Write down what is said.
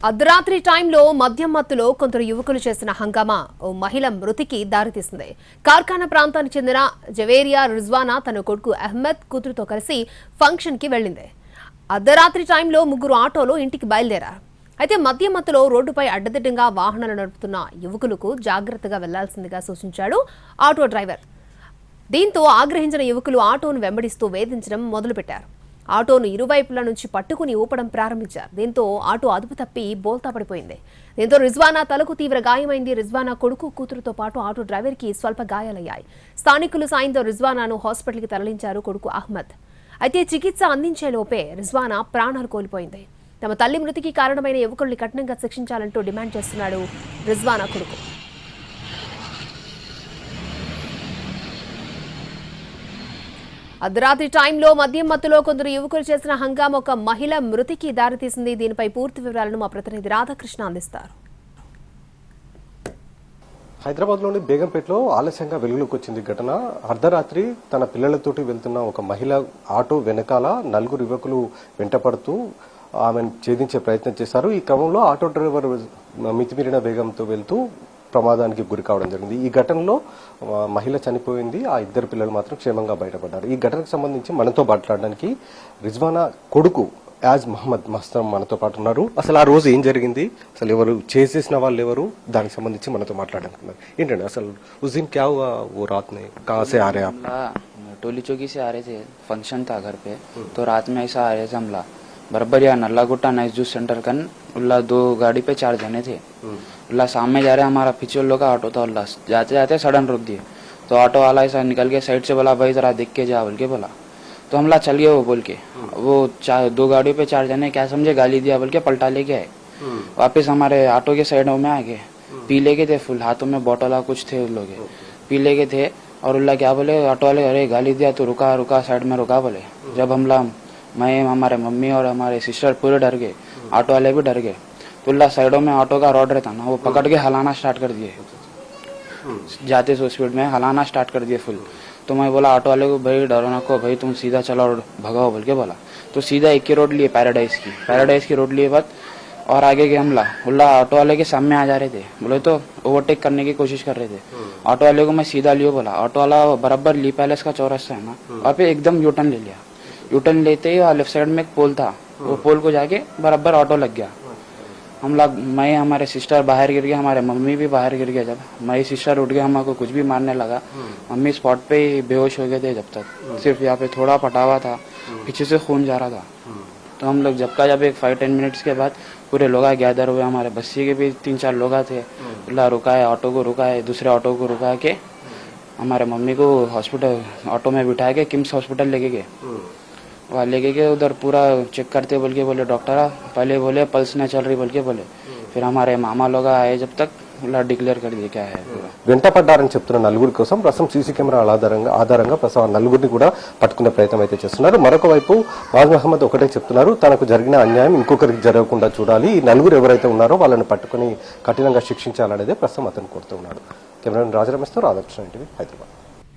అర్ధరాత్రి టైంలో మద్యం మత్తులో కొందరు యువకులు చేసిన హంగామా ఓ మహిళ మృతికి దారితీసింది. కార్ఖానా ప్రాంతానికి చెందిన జవేరియా రిజ్వానా తన కొడుకు అహ్మద్ కూతురుతో కలిసి ఫంక్షన్ కి వెళ్లింది. అర్ధరాత్రి టైంలో ముగ్గురు ఆటోలో ఇంటికి బయలుదేరారు. అయితే మద్యం మత్తులో రోడ్డుపై అడ్డదిడ్డంగా వాహనాలు నడుపుతున్న యువకులకు జాగ్రత్తగా వెళ్లాల్సిందిగా సూచించాడు ఆటో డ్రైవర్. దీంతో ఆగ్రహించిన యువకులు ఆటోను వెంబడిస్తూ వేధించడం మొదలుపెట్టారు. ఆటోను ఇరువైపుల నుంచి పట్టుకుని ఊపడం ప్రారంభించారు. దీంతో ఆటో అదుపు తప్పి బోల్తా పడిపోయింది. దీంతో రిజ్వానా తలకు తీవ్ర గాయమైంది. రిజ్వానా కొడుకు కూతురుతో పాటు ఆటో డ్రైవర్ కి స్వల్ప గాయాలయ్యాయి. స్థానికులు సాయంతో రిజ్వానాను హాస్పిటల్కి తరలించారు కొడుకు అహ్మద్. అయితే చికిత్స అందించే లోపే రిజ్వానా ప్రాణాలు కోల్పోయింది. తమ తల్లి మృతికి కారణమైన యువకుల్ని కఠినంగా శిక్షించాలంటూ డిమాండ్ చేస్తున్నాడు రిజ్వానా కొడుకు. అర్ధరాత్రి టైంలో మద్యం మత్తులో కొందరు యువకులు చేసిన హంగామా ఒక మహిళ మృతికి దారితీసింది. దీనిపై పూర్తి వివరాలను మా ప్రతినిధి రాధాకృష్ణ అందిస్తారు. హైదరాబాద్లోని బేగంపేటలో ఆలస్యంగా వెలుగులోకి వచ్చింది ఘటన. అర్ధరాత్రి తన పిల్లలతోటి వెళ్తున్న ఒక మహిళ ఆటో వెనకాల నలుగురు యువకులు వెంటపడుతూ ఆమెను ఛేదించే ప్రయత్నం చేశారు. ఈ క్రమంలో ఆటో డ్రైవర్ మితిమీరిన వేగంతో వెళ్తూ ప్రమాదానికి గురి కావడం జరిగింది. ఈ ఘటనలో మహిళ చనిపోయింది. ఆ ఇద్దరు పిల్లలు మాత్రం క్షేమంగా బయటపడ్డారు. ఈ ఘటనకు సంబంధించి మనతో మాట్లాడడానికి రిజ్వానా కొడుకు యాజ్ మహమ్మద్ మస్తమ్ మనతో పాటు ఉన్నారు. అసలు ఆ రోజు ఏం జరిగింది, అసలు ఎవరు చేసేసిన వాళ్ళు ఎవరు, దానికి సంబంధించి మనతో మాట్లాడుతున్నారు. ఏంటండి అసలు उस दिन क्या हुआ? वो रात में कहाँ से आ रहे आप? टोली चौकी से आ रहे थे, फंक्शन था घर पे, तो रात में ऐसा आ रहे थे हमला बराबर या नल्ला गुट्टा नाइस जूस सेंटर कन उल्ला दो गाड़ी पे 4 जने थे. उल्ला सामने जा रहे हमारा पीछे लोग का ऑटो था. उल्ला जाते जाते सडन रोक दिए तो ऑटो वाला ऐसा निकल के साइड से बोला भाई जरा देख के जा बोल के बोला. तो हमला चल गए वो बोल के. वो 2 गाड़ियों पे 4 जने क्या समझे गाली दिया बोल के पलटा लेके आए. वापस हमारे ऑटो के साइडों में आ गए. पी लेके थे फुल, हाथों में बॉटल कुछ थे उन लोग पी लेके थे. और उल्ला क्या बोले ऑटो वाले, अरे गाली दिया तो रुका रुका साइड में रुका बोले. जब हमला मैं हमारे मम्मी और हमारे सिस्टर पूरे डर गए, ऑटो वाले भी डर गए. तो उल्ला साइडों में ऑटो का रॉड रहता ना, वो पकड़ के हलाना स्टार्ट कर दिए. जाते सो स्पीड में हलाना स्टार्ट कर दिए फुल. तो मैं बोला ऑटो वाले को भाई डरो ना को, भाई तुम सीधा चलो और भगाओ बोल के बोला. तो सीधा एक ही रोड लिए पैराडाइज की रोड लिए बात और आगे के हमला. उल्ला ऑटो वाले के सामने आ जा रहे थे, बोले तो ओवरटेक करने की कोशिश कर रहे थे. ऑटो वाले को मैं सीधा लियो बोला. ऑटो वाला बराबर ली पैलेस का चौरस्ता है ना, वहाँ पे एकदम यूटर्न ले लिया. यूटर्न लेते ही लेफ्ट साइड में एक पोल था, वो पोल को जाके बराबर ऑटो लग गया. हम लोग, मैं हमारे सिस्टर बाहर गिर गया, हमारे मम्मी भी बाहर गिर गया. जब मेरी सिस्टर उठ गया, हमको कुछ भी मारने लगा. मम्मी स्पॉट पे ही बेहोश हो गए थे. जब तक सिर्फ यहाँ पे थोड़ा फटा हुआ था, पीछे से खून जा रहा था. तो हम लोग जब एक 5-10 मिनट्स के बाद पूरे लोग गैदर हुए. हमारे बस्ती के भी 3-4 लोग थे. रुकाए ऑटो को, रुकाए दूसरे ऑटो को रुका के हमारे मम्मी को हॉस्पिटल ऑटो में बिठा के किम्स हॉस्पिटल लेके गए. वहाँ लेके गए, उधर पूरा चेक करते बोल के बोले डॉक्टर पहले बोले पल्स नहीं चल रही बोल के बोले. फिर हमारे मामा लोग आए, जब तक డిక్లేర్ कर क्या है. వెంటపడ్డారని చెప్తున్న నలుగురి కోసం ప్రస్తుతం సీసీ కెమెరాల ఆధారంగా ప్రస్తుతం నలుగురిని కూడా పట్టుకునే ప్రయత్నం అయితే చేస్తున్నారు. మరొక వైపు వాజ్ మహమ్మద్ ఒకటే చెప్తున్నారు, తనకు జరిగిన అన్యాయం ఇంకొకరికి జరగకుండా చూడాలి, ఈ నలుగురు ఎవరైతే ఉన్నారో వాళ్ళని పట్టుకుని కఠినంగా శిక్షించాలనేదే ప్రస్తుతం అతను కోరుతూ ఉన్నాడు. కెమెరా రాజరమేశ్తో రాధాకృష్ణ, హైదరాబాద్.